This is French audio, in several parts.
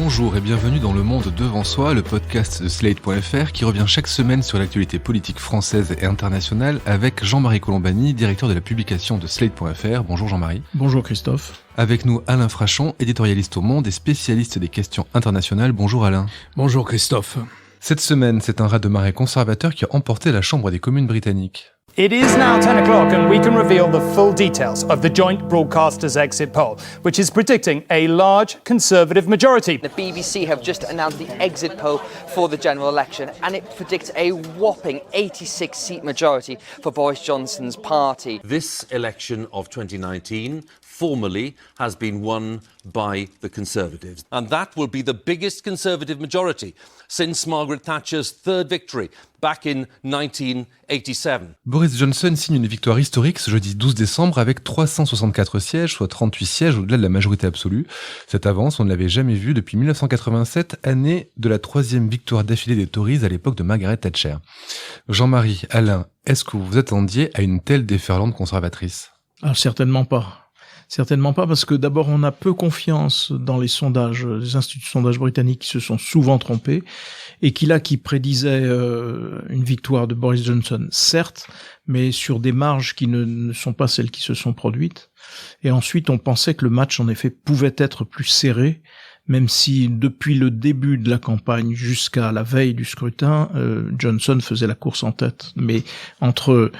Bonjour et bienvenue dans Le Monde Devant Soi, le podcast de Slate.fr qui revient chaque semaine sur l'actualité politique française et internationale avec Jean-Marie Colombani, directeur de la publication de Slate.fr. Bonjour Jean-Marie. Bonjour Christophe. Avec nous Alain Frachon, éditorialiste au Monde et spécialiste des questions internationales. Bonjour Alain. Bonjour Christophe. Cette semaine, c'est un raz de marée conservateur qui a emporté la Chambre des communes britannique. It is now 10 o'clock and we can reveal the full details of the Joint Broadcasters exit poll, which is predicting a large Conservative majority. The BBC have just announced the exit poll for the general election and it predicts a whopping 86-seat majority for Boris Johnson's party. This election of 2019 formally has been won by the Conservatives. And that will be the biggest Conservative majority since Margaret Thatcher's third victory back in 1987. Boris Johnson signe une victoire historique ce jeudi 12 décembre avec 364 sièges, soit 38 sièges au-delà de la majorité absolue. Cette avance, on ne l'avait jamais vue depuis 1987, année de la troisième victoire d'affilée des Tories à l'époque de Margaret Thatcher. Jean-Marie, Alain, est-ce que vous vous attendiez à une telle déferlante conservatrice ? Certainement pas. Certainement pas, parce que d'abord, on a peu confiance dans les sondages, les instituts de sondage britanniques qui se sont souvent trompés, et qui prédisaient une victoire de Boris Johnson, certes, mais sur des marges qui ne sont pas celles qui se sont produites. Et ensuite, on pensait que le match, en effet, pouvait être plus serré, même si depuis le début de la campagne jusqu'à la veille du scrutin, Johnson faisait la course en tête. Mais entre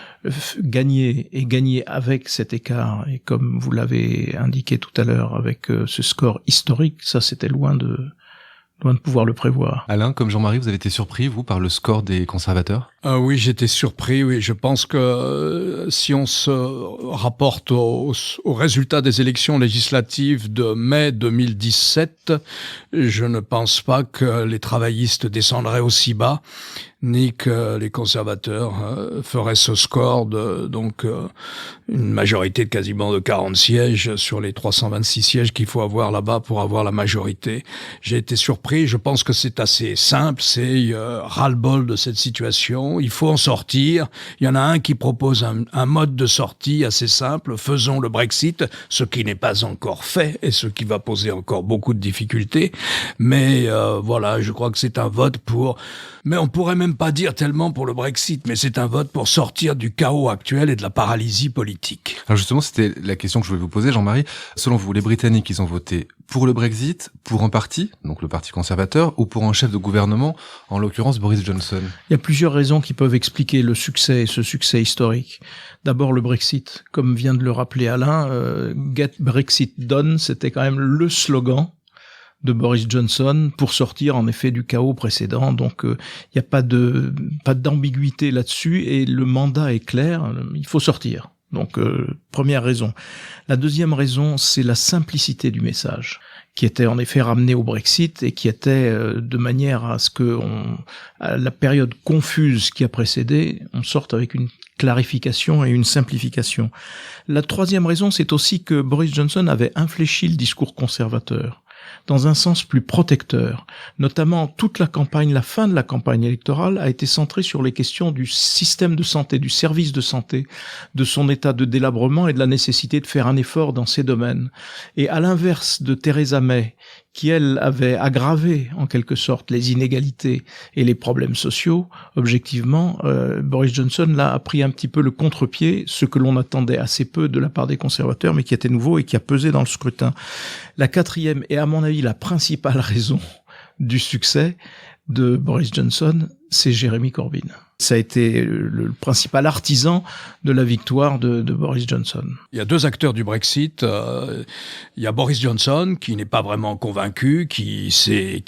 gagner et gagner avec cet écart, et comme vous l'avez indiqué tout à l'heure, avec ce score historique, ça c'était loin de pouvoir le prévoir. Alain, comme Jean-Marie, vous avez été surpris, vous, par le score des conservateurs ? Oui, j'étais surpris, oui. Je pense que si on se rapporte aux résultats des élections législatives de mai 2017, je ne pense pas que les travaillistes descendraient aussi bas, ni que les conservateurs feraient ce score de une majorité de quasiment de 40 sièges sur les 326 sièges qu'il faut avoir là-bas pour avoir la majorité. J'ai été surpris, je pense que c'est assez simple, c'est ras-le-bol de cette situation. Il faut en sortir. Il y en a un qui propose un mode de sortie assez simple. Faisons le Brexit, ce qui n'est pas encore fait et ce qui va poser encore beaucoup de difficultés. Mais voilà, je crois que c'est un vote pour... Mais on pourrait même pas dire tellement pour le Brexit, mais c'est un vote pour sortir du chaos actuel et de la paralysie politique. Alors justement, c'était la question que je voulais vous poser, Jean-Marie. Selon vous, les Britanniques, ils ont voté pour le Brexit, pour un parti, donc le Parti conservateur, ou pour un chef de gouvernement, en l'occurrence Boris Johnson ? Il y a plusieurs raisons qui peuvent expliquer le succès et ce succès historique. D'abord le Brexit, comme vient de le rappeler Alain, Get Brexit Done, c'était quand même le slogan de Boris Johnson pour sortir en effet du chaos précédent. Donc il n'y a pas d'ambiguïté là-dessus et le mandat est clair, il faut sortir. Donc première raison. La deuxième raison, c'est la simplicité du message qui était en effet ramené au Brexit et qui était de manière à ce que à la période confuse qui a précédé, on sorte avec une clarification et une simplification. La troisième raison, c'est aussi que Boris Johnson avait infléchi le discours conservateur dans un sens plus protecteur. Notamment, toute la campagne, la fin de la campagne électorale a été centrée sur les questions du système de santé, du service de santé, de son état de délabrement et de la nécessité de faire un effort dans ces domaines. Et à l'inverse de Theresa May, qui elle avait aggravé en quelque sorte les inégalités et les problèmes sociaux, objectivement, Boris Johnson là a pris un petit peu le contre-pied, ce que l'on attendait assez peu de la part des conservateurs, mais qui était nouveau et qui a pesé dans le scrutin. La quatrième, et à mon avis la principale raison du succès de Boris Johnson, c'est Jeremy Corbyn. Ça a été le principal artisan de la victoire de Boris Johnson. Il y a deux acteurs du Brexit. Il y a Boris Johnson, qui n'est pas vraiment convaincu, qui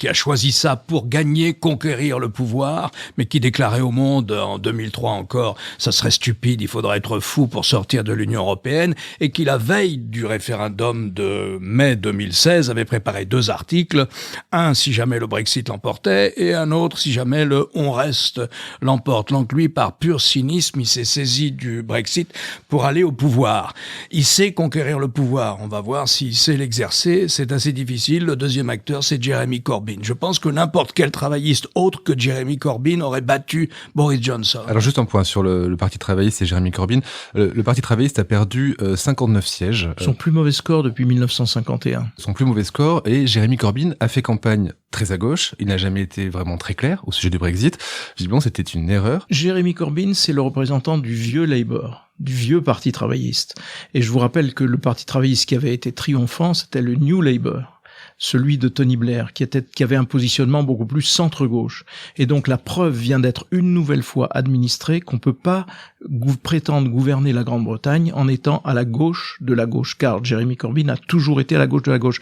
a choisi ça pour gagner, conquérir le pouvoir, mais qui déclarait au monde en 2003 encore, ça serait stupide, il faudrait être fou pour sortir de l'Union européenne, et qui la veille du référendum de mai 2016 avait préparé deux articles, un si jamais le Brexit l'emportait, et un autre si jamais on non-reste l'emporte. Donc lui, par pur cynisme, il s'est saisi du Brexit pour aller au pouvoir. Il sait conquérir le pouvoir. On va voir s'il sait l'exercer. C'est assez difficile. Le deuxième acteur, c'est Jeremy Corbyn. Je pense que n'importe quel travailliste autre que Jeremy Corbyn aurait battu Boris Johnson. Alors juste un point sur le Parti travailliste et Jeremy Corbyn. Le Parti travailliste a perdu 59 sièges. Son plus mauvais score depuis 1951. Son plus mauvais score, et Jeremy Corbyn a fait campagne très à gauche. Il n'a jamais été vraiment très clair au sujet du Brexit. Visiblement, c'était une erreur. Jeremy Corbyn, c'est le représentant du vieux Labour, du vieux Parti travailliste. Et je vous rappelle que le Parti travailliste qui avait été triomphant, c'était le New Labour, celui de Tony Blair, qui avait un positionnement beaucoup plus centre-gauche. Et donc la preuve vient d'être une nouvelle fois administrée qu'on peut pas prétendre gouverner la Grande-Bretagne en étant à la gauche de la gauche, car Jeremy Corbyn a toujours été à la gauche de la gauche.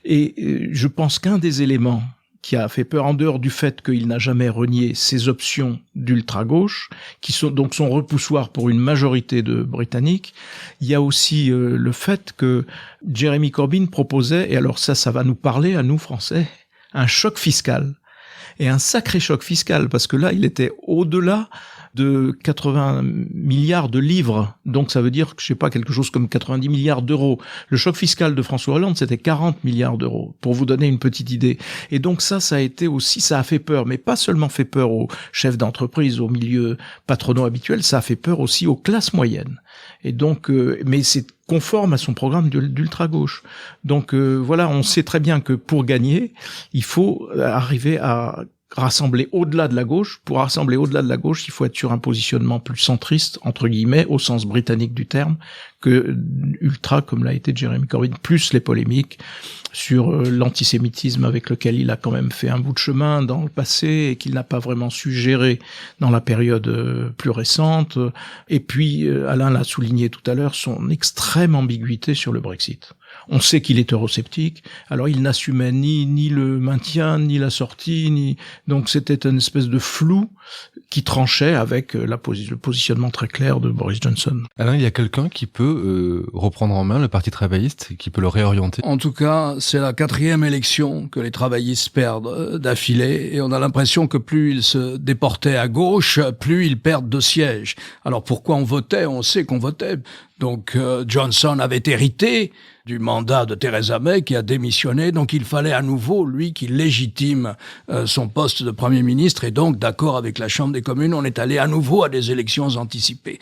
Et je pense qu'un des éléments qui a fait peur, en dehors du fait qu'il n'a jamais renié ses options d'ultra-gauche, qui sont donc son repoussoir pour une majorité de Britanniques, il y a aussi le fait que Jeremy Corbyn proposait, et alors ça va nous parler à nous Français, un choc fiscal. Et un sacré choc fiscal, parce que là, il était au-delà de 80 milliards de livres. Donc ça veut dire, je sais pas, quelque chose comme 90 milliards d'euros. Le choc fiscal de François Hollande, c'était 40 milliards d'euros, pour vous donner une petite idée. Et donc ça a été aussi, ça a fait peur, mais pas seulement fait peur aux chefs d'entreprise, aux milieux patronaux habituels, ça a fait peur aussi aux classes moyennes. Et donc, mais c'est conforme à son programme d'ultra-gauche. Donc voilà, on sait très bien que pour gagner, il faut arriver à rassembler au-delà de la gauche. Pour rassembler au-delà de la gauche, il faut être sur un positionnement plus centriste, entre guillemets, au sens britannique du terme, que ultra, comme l'a été Jeremy Corbyn, plus les polémiques sur l'antisémitisme avec lequel il a quand même fait un bout de chemin dans le passé et qu'il n'a pas vraiment su gérer dans la période plus récente. Et puis, Alain l'a souligné tout à l'heure, son extrême ambiguïté sur le Brexit. On sait qu'il est eurosceptique, alors il n'assumait ni le maintien, ni la sortie, donc c'était une espèce de flou qui tranchait avec le positionnement très clair de Boris Johnson. Alain, il y a quelqu'un qui peut reprendre en main le Parti travailliste, qui peut le réorienter? En tout cas, c'est la 4e élection que les travaillistes perdent d'affilée, et on a l'impression que plus ils se déportaient à gauche, plus ils perdent de sièges. Alors pourquoi on votait? On sait qu'on votait. Donc Johnson avait hérité du mandat de Theresa May qui a démissionné, donc il fallait à nouveau, lui, qu'il légitime son poste de Premier ministre, et donc, d'accord avec la Chambre des communes, on est allé à nouveau à des élections anticipées.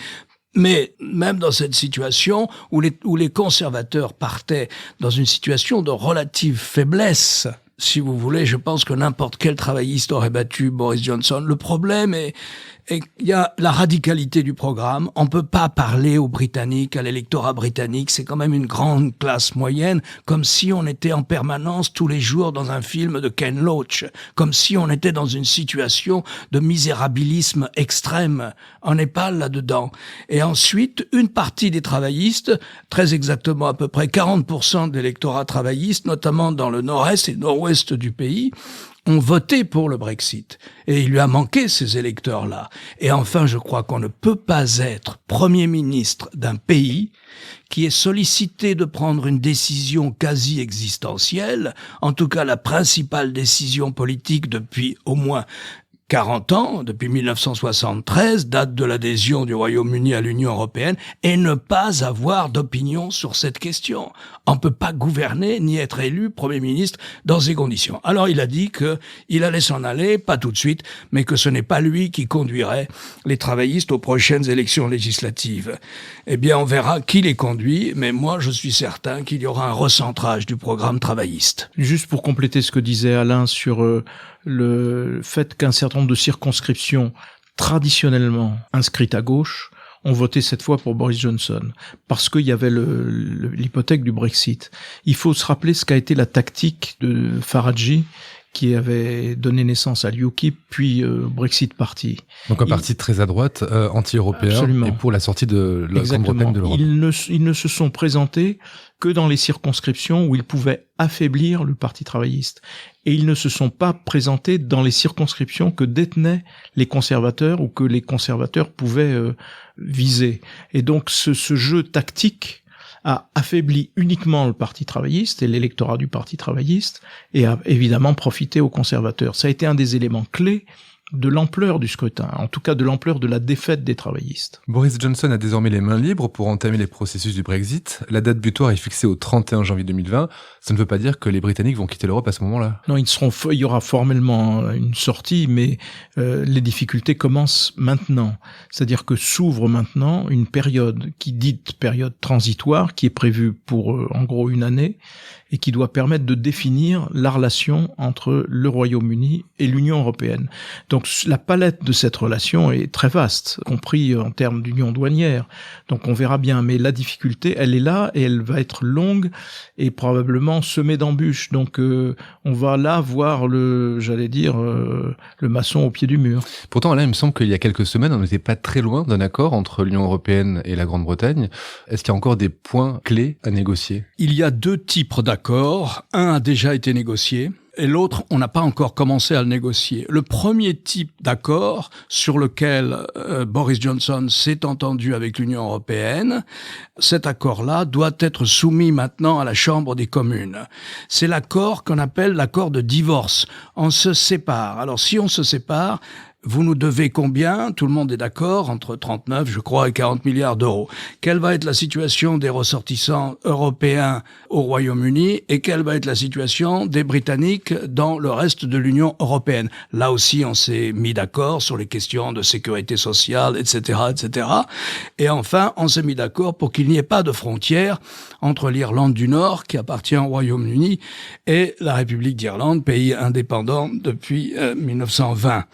Mais même dans cette situation où les conservateurs partaient dans une situation de relative faiblesse, si vous voulez, je pense que n'importe quel travailliste aurait battu Boris Johnson. Le problème est il y a la radicalité du programme. On peut pas parler aux Britanniques, à l'électorat britannique. C'est quand même une grande classe moyenne, comme si on était en permanence tous les jours dans un film de Ken Loach, comme si on était dans une situation de misérabilisme extrême. On n'est pas là-dedans. Et ensuite, une partie des travaillistes, très exactement à peu près 40% de l'électorat travailliste, notamment dans le nord-est et nord-ouest du pays, ont voté pour le Brexit. Et il lui a manqué ces électeurs-là. Et enfin, je crois qu'on ne peut pas être Premier ministre d'un pays qui est sollicité de prendre une décision quasi existentielle, en tout cas la principale décision politique depuis au moins 40 ans, depuis 1973, date de l'adhésion du Royaume-Uni à l'Union européenne, et ne pas avoir d'opinion sur cette question. On ne peut pas gouverner ni être élu Premier ministre dans ces conditions. Alors il a dit qu'il allait s'en aller, pas tout de suite, mais que ce n'est pas lui qui conduirait les travaillistes aux prochaines élections législatives. Eh bien, on verra qui les conduit, mais moi je suis certain qu'il y aura un recentrage du programme travailliste. Juste pour compléter ce que disait Alain sur le fait qu'un certain nombre de circonscriptions traditionnellement inscrites à gauche ont voté cette fois pour Boris Johnson, parce qu'il y avait l'hypothèque du Brexit. Il faut se rappeler ce qu'a été la tactique de Farage, qui avait donné naissance à l'UKIP, puis Brexit Party. Donc un parti très à droite, anti-européen, absolument. Et pour la sortie de la Grande-Bretagne de l'Europe. Ils ne se sont présentés que dans les circonscriptions où ils pouvaient affaiblir le Parti travailliste. Et ils ne se sont pas présentés dans les circonscriptions que détenaient les conservateurs ou que les conservateurs pouvaient viser. Et donc ce jeu tactique a affaibli uniquement le Parti travailliste et l'électorat du Parti travailliste, et a évidemment profité aux conservateurs. Ça a été un des éléments clés de l'ampleur du scrutin, en tout cas de l'ampleur de la défaite des travaillistes. Boris Johnson a désormais les mains libres pour entamer les processus du Brexit. La date butoir est fixée au 31 janvier 2020. Ça ne veut pas dire que les Britanniques vont quitter l'Europe à ce moment-là. Non, il y aura formellement une sortie, mais les difficultés commencent maintenant. C'est-à-dire que s'ouvre maintenant une période dite période transitoire, qui est prévue pour en gros une année, et qui doit permettre de définir la relation entre le Royaume-Uni et l'Union européenne. Donc la palette de cette relation est très vaste, compris en termes d'union douanière. Donc on verra bien, mais la difficulté, elle est là et elle va être longue et probablement semée d'embûches. Donc on va là voir le maçon au pied du mur. Pourtant, Alain, il me semble qu'il y a quelques semaines, on n'était pas très loin d'un accord entre l'Union européenne et la Grande-Bretagne. Est-ce qu'il y a encore des points clés à négocier ? Il y a deux types d'accords. Un a déjà été négocié et l'autre, on n'a pas encore commencé à le négocier. Le premier type d'accord sur lequel Boris Johnson s'est entendu avec l'Union européenne, cet accord-là doit être soumis maintenant à la Chambre des communes. C'est l'accord qu'on appelle l'accord de divorce. On se sépare. Alors si on se sépare, vous nous devez combien? Tout le monde est d'accord, entre 39, je crois, et 40 milliards d'euros. Quelle va être la situation des ressortissants européens au Royaume-Uni et quelle va être la situation des Britanniques dans le reste de l'Union européenne? Là aussi, on s'est mis d'accord sur les questions de sécurité sociale, etc., etc. Et enfin, on s'est mis d'accord pour qu'il n'y ait pas de frontière entre l'Irlande du Nord, qui appartient au Royaume-Uni, et la République d'Irlande, pays indépendant depuis 1920.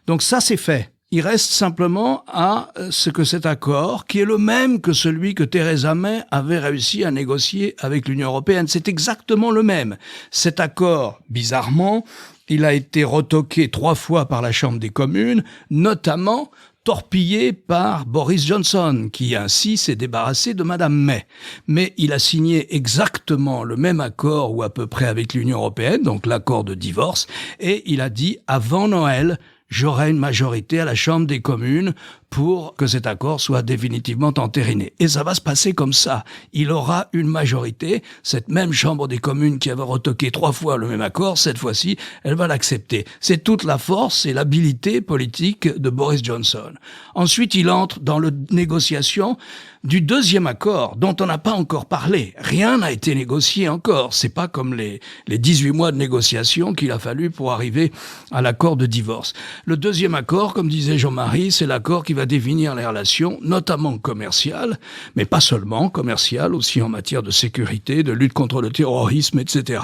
Donc ça, c'est fait. Il reste simplement à ce que cet accord, qui est le même que celui que Theresa May avait réussi à négocier avec l'Union européenne, c'est exactement le même. Cet accord, bizarrement, il a été retoqué 3 fois par la Chambre des communes, notamment torpillé par Boris Johnson, qui ainsi s'est débarrassé de Madame May. Mais il a signé exactement le même accord, ou à peu près, avec l'Union européenne, donc l'accord de divorce, et il a dit, avant Noël, j'aurai une majorité à la Chambre des communes pour que cet accord soit définitivement entériné. Et ça va se passer comme ça. Il aura une majorité. Cette même Chambre des communes qui avait retoqué 3 fois le même accord, cette fois-ci, elle va l'accepter. C'est toute la force et l'habileté politique de Boris Johnson. Ensuite, il entre dans la négociation du deuxième accord, dont on n'a pas encore parlé. Rien n'a été négocié encore. C'est pas comme les 18 mois de négociation qu'il a fallu pour arriver à l'accord de divorce. Le deuxième accord, comme disait Jean-Marie, c'est l'accord qui va définir les relations, notamment commerciales, mais pas seulement commerciales, aussi en matière de sécurité, de lutte contre le terrorisme, etc.,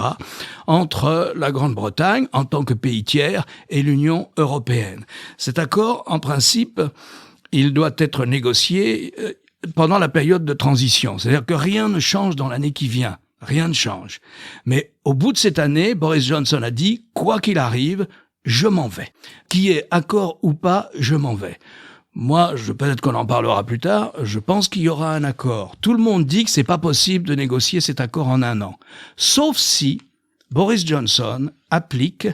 entre la Grande-Bretagne, en tant que pays tiers, et l'Union européenne. Cet accord, en principe, il doit être négocié pendant la période de transition. C'est-à-dire que rien ne change dans l'année qui vient. Rien ne change. Mais au bout de cette année, Boris Johnson a dit, quoi qu'il arrive, je m'en vais. Qu'il y ait accord ou pas, je m'en vais. Moi, peut-être qu'on en parlera plus tard, je pense qu'il y aura un accord. Tout le monde dit que c'est pas possible de négocier cet accord en 1 an. Sauf si Boris Johnson applique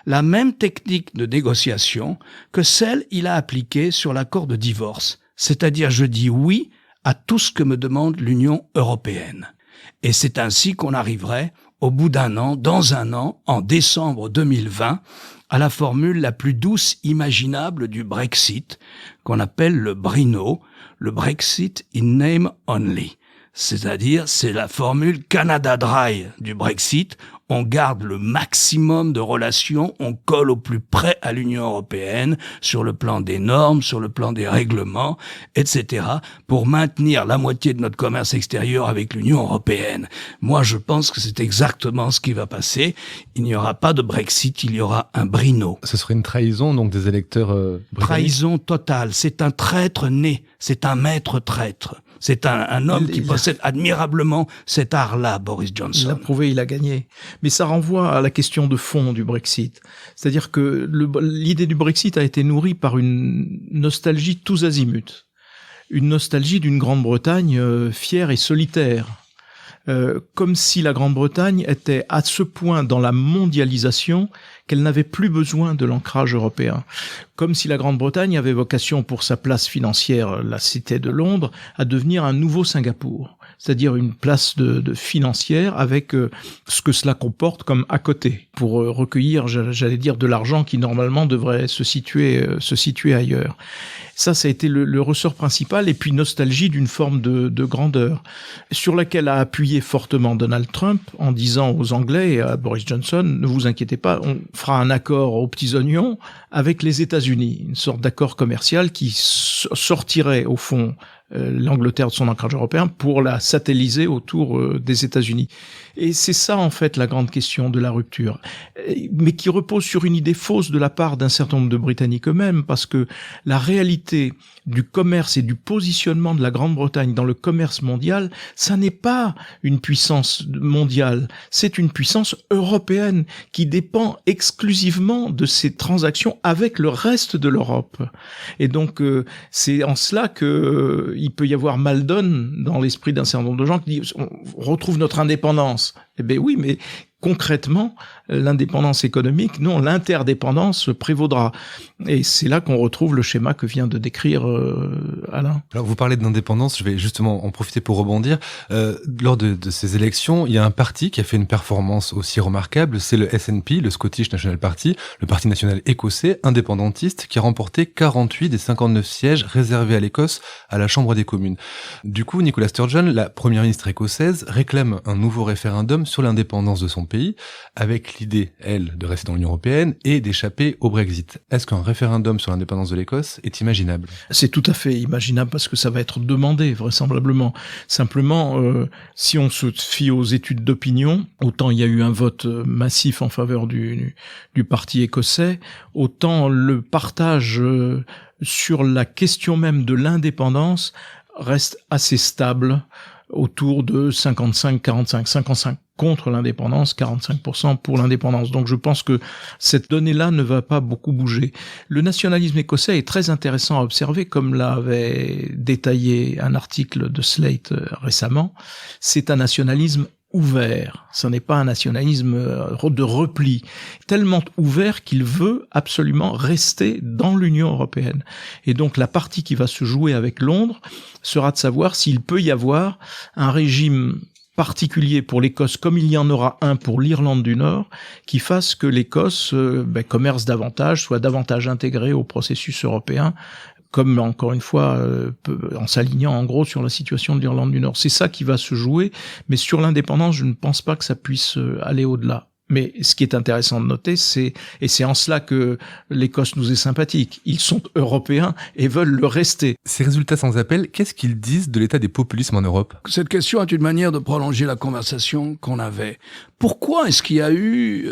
la même technique de négociation que celle qu'il a appliquée sur l'accord de divorce. C'est-à-dire, je dis oui à tout ce que me demande l'Union européenne. Et c'est ainsi qu'on arriverait, au bout d'1 an, dans 1 an, en décembre 2020, à la formule la plus douce imaginable du Brexit, qu'on appelle le BRINO, le Brexit in name only. C'est-à-dire, c'est la formule Canada Dry du Brexit. On garde le maximum de relations, on colle au plus près à l'Union européenne sur le plan des normes, sur le plan des règlements, etc., pour maintenir la moitié de notre commerce extérieur avec l'Union européenne. Moi, je pense que c'est exactement ce qui va passer. Il n'y aura pas de Brexit, il y aura un BRINO. Ce serait une trahison, donc, des électeurs britanniques. Trahison totale. C'est un traître né. C'est un maître traître. C'est un homme qui possède admirablement cet art-là, Boris Johnson. Il l'a prouvé, il a gagné. Mais ça renvoie à la question de fond du Brexit. C'est-à-dire que l'idée du Brexit a été nourrie par une nostalgie tous azimuts. Une nostalgie d'une Grande-Bretagne fière et solitaire. Comme si la Grande-Bretagne était à ce point dans la mondialisation qu'elle n'avait plus besoin de l'ancrage européen. Comme si la Grande-Bretagne avait vocation, pour sa place financière, la cité de Londres, à devenir un nouveau Singapour. c'est-à-dire une place de financière avec ce que cela comporte comme à côté, pour recueillir, j'allais dire, de l'argent qui normalement devrait se situer ailleurs. Ça a été le ressort principal, et puis nostalgie d'une forme de grandeur, sur laquelle a appuyé fortement Donald Trump en disant aux Anglais et à Boris Johnson, ne vous inquiétez pas, on fera un accord aux petits oignons avec les États-Unis, une sorte d'accord commercial qui sortirait au fond l'Angleterre de son ancrage européen pour la satelliser autour des États-Unis. Et c'est ça, en fait, la grande question de la rupture, mais qui repose sur une idée fausse de la part d'un certain nombre de Britanniques eux-mêmes, parce que la réalité du commerce et du positionnement de la Grande-Bretagne dans le commerce mondial, ça n'est pas une puissance mondiale, c'est une puissance européenne qui dépend exclusivement de ses transactions avec le reste de l'Europe. Et donc, c'est en cela que il peut y avoir mal donne dans l'esprit d'un certain nombre de gens qui disent on retrouve notre indépendance. Eh bien oui, mais concrètement, l'indépendance économique, non, l'interdépendance prévaudra. Et c'est là qu'on retrouve le schéma que vient de décrire Alain. Alors, vous parlez d'indépendance, je vais justement en profiter pour rebondir. Lors de ces élections, il y a un parti qui a fait une performance aussi remarquable, c'est le SNP, le Scottish National Party, le parti national écossais, indépendantiste, qui a remporté 48 des 59 sièges réservés à l'Écosse à la Chambre des communes. Du coup, Nicola Sturgeon, la première ministre écossaise, réclame un nouveau référendum sur l'indépendance de son pays, avec l'idée, elle, de rester dans l'Union européenne et d'échapper au Brexit. Est-ce qu'un référendum sur l'indépendance de l'Écosse est imaginable? C'est tout à fait imaginable parce que ça va être demandé, vraisemblablement. Simplement, si on se fie aux études d'opinion, autant il y a eu un vote massif en faveur du parti écossais, autant le partage sur la question même de l'indépendance reste assez stable, autour de 55 contre l'indépendance, 45% pour l'indépendance. Donc je pense que cette donnée-là ne va pas beaucoup bouger. Le nationalisme écossais est très intéressant à observer, comme l'avait détaillé un article de Slate récemment. C'est un nationalisme ouvert, ce n'est pas un nationalisme de repli, tellement ouvert qu'il veut absolument rester dans l'Union européenne. Et donc la partie qui va se jouer avec Londres sera de savoir s'il peut y avoir un régime particulier pour l'Écosse, comme il y en aura un pour l'Irlande du Nord, qui fasse que l'Écosse commerce davantage, soit davantage intégrée au processus européen, comme encore une fois, en s'alignant en gros sur la situation de l'Irlande du Nord. C'est ça qui va se jouer, mais sur l'indépendance, je ne pense pas que ça puisse aller au-delà. Mais ce qui est intéressant de noter, et c'est en cela que l'Écosse nous est sympathique, ils sont européens et veulent le rester. Ces résultats sans appel, qu'est-ce qu'ils disent de l'état des populismes en Europe? Cette question est une manière de prolonger la conversation qu'on avait. Pourquoi est-ce qu'il y a eu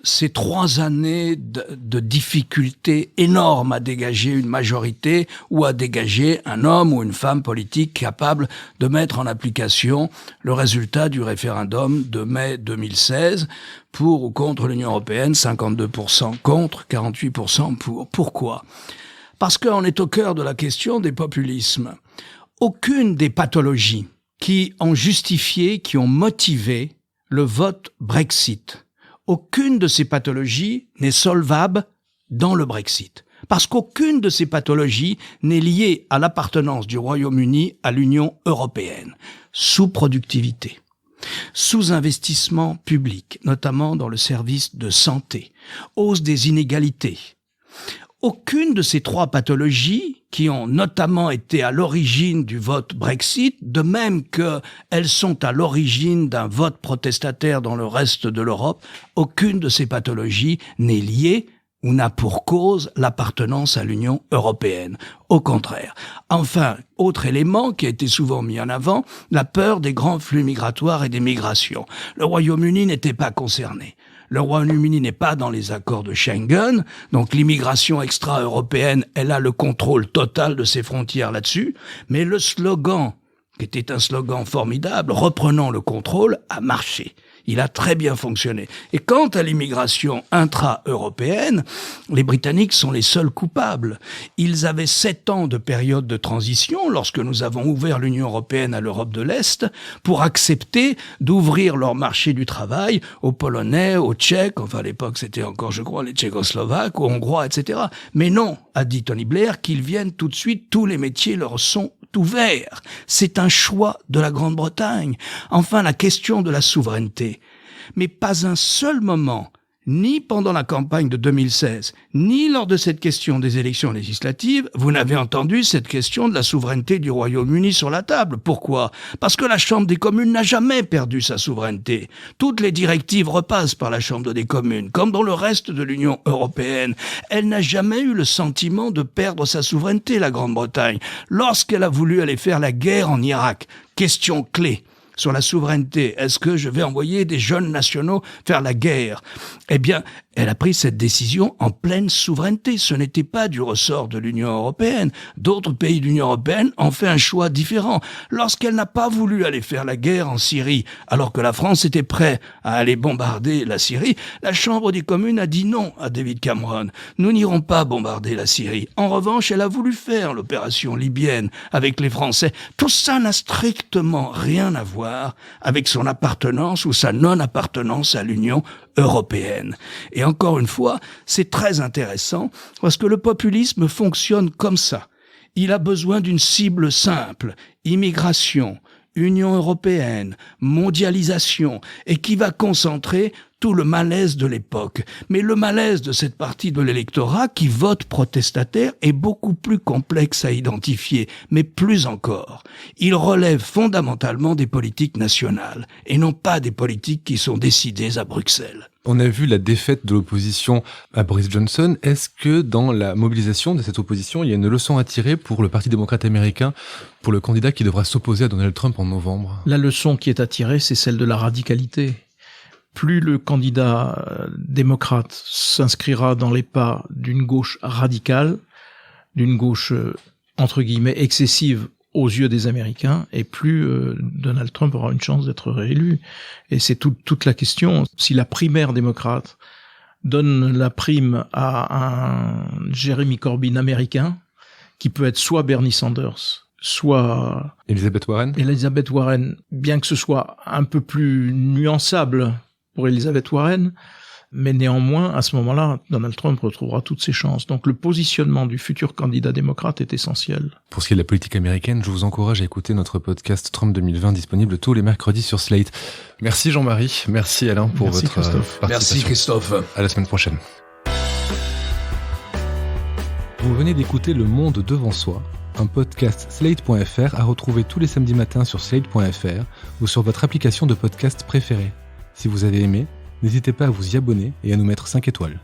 ces 3 années de difficultés énormes à dégager une majorité ou à dégager un homme ou une femme politique capable de mettre en application le résultat du référendum de mai 2016 pour ou contre l'Union européenne, 52% contre, 48% pour. Pourquoi? Parce qu'on est au cœur de la question des populismes. Aucune des pathologies qui ont justifié, qui ont motivé le vote Brexit, aucune de ces pathologies n'est solvable dans le Brexit. Parce qu'aucune de ces pathologies n'est liée à l'appartenance du Royaume-Uni à l'Union européenne. Sous-productivité, sous-investissement public, notamment dans le service de santé, hausse des inégalités. Aucune de ces 3 pathologies, qui ont notamment été à l'origine du vote Brexit, de même qu'elles sont à l'origine d'un vote protestataire dans le reste de l'Europe, aucune de ces pathologies n'est liée ou n'a pour cause l'appartenance à l'Union européenne. Au contraire. Enfin, autre élément qui a été souvent mis en avant, la peur des grands flux migratoires et des migrations. Le Royaume-Uni n'était pas concerné. Le Royaume-Uni n'est pas dans les accords de Schengen, donc l'immigration extra-européenne, elle a le contrôle total de ses frontières là-dessus, mais le slogan, qui était un slogan formidable, « Reprenons le contrôle », a marché. Il a très bien fonctionné. Et quant à l'immigration intra-européenne, les Britanniques sont les seuls coupables. Ils avaient 7 ans de période de transition, lorsque nous avons ouvert l'Union européenne à l'Europe de l'Est, pour accepter d'ouvrir leur marché du travail aux Polonais, aux Tchèques, enfin à l'époque c'était encore, je crois, les Tchécoslovaques, aux Hongrois, etc. Mais non, a dit Tony Blair, qu'ils viennent tout de suite, tous les métiers leur sont ouvert. C'est un choix de la Grande-Bretagne. Enfin, la question de la souveraineté. Mais pas un seul moment, ni pendant la campagne de 2016, ni lors de cette question des élections législatives, vous n'avez entendu cette question de la souveraineté du Royaume-Uni sur la table. Pourquoi ? Parce que la Chambre des communes n'a jamais perdu sa souveraineté. Toutes les directives repassent par la Chambre des communes, comme dans le reste de l'Union européenne. Elle n'a jamais eu le sentiment de perdre sa souveraineté, la Grande-Bretagne. Lorsqu'elle a voulu aller faire la guerre en Irak, question clé sur la souveraineté. Est-ce que je vais envoyer des jeunes nationaux faire la guerre ? Eh bien, elle a pris cette décision en pleine souveraineté. Ce n'était pas du ressort de l'Union européenne. D'autres pays de l'Union européenne ont fait un choix différent. Lorsqu'elle n'a pas voulu aller faire la guerre en Syrie, alors que la France était prête à aller bombarder la Syrie, la Chambre des communes a dit non à David Cameron. Nous n'irons pas bombarder la Syrie. En revanche, elle a voulu faire l'opération libyenne avec les Français. Tout ça n'a strictement rien à voir avec son appartenance ou sa non-appartenance à l'Union européenne. Et encore une fois, c'est très intéressant parce que le populisme fonctionne comme ça. Il a besoin d'une cible simple, immigration, Union européenne, mondialisation, et qui va concentrer tout le malaise de l'époque. Mais le malaise de cette partie de l'électorat qui vote protestataire est beaucoup plus complexe à identifier, mais plus encore. Il relève fondamentalement des politiques nationales, et non pas des politiques qui sont décidées à Bruxelles. On a vu la défaite de l'opposition à Boris Johnson. Est-ce que dans la mobilisation de cette opposition, il y a une leçon à tirer pour le Parti démocrate américain, pour le candidat qui devra s'opposer à Donald Trump en novembre ? La leçon qui est à tirer, c'est celle de la radicalité. Plus le candidat démocrate s'inscrira dans les pas d'une gauche radicale, d'une gauche entre guillemets excessive aux yeux des Américains, et plus Donald Trump aura une chance d'être réélu. Et c'est toute la question. Si la primaire démocrate donne la prime à un Jeremy Corbyn américain, qui peut être soit Bernie Sanders, soit Elizabeth Warren, bien que ce soit un peu plus nuançable pour Elizabeth Warren, mais néanmoins, à ce moment-là, Donald Trump retrouvera toutes ses chances. Donc le positionnement du futur candidat démocrate est essentiel. Pour ce qui est de la politique américaine, je vous encourage à écouter notre podcast Trump 2020 disponible tous les mercredis sur Slate. Merci Jean-Marie, merci Alain pour votre participation. Merci Christophe. À la semaine prochaine. Vous venez d'écouter Le Monde devant soi, un podcast Slate.fr à retrouver tous les samedis matins sur Slate.fr ou sur votre application de podcast préférée. Si vous avez aimé, n'hésitez pas à vous y abonner et à nous mettre 5 étoiles.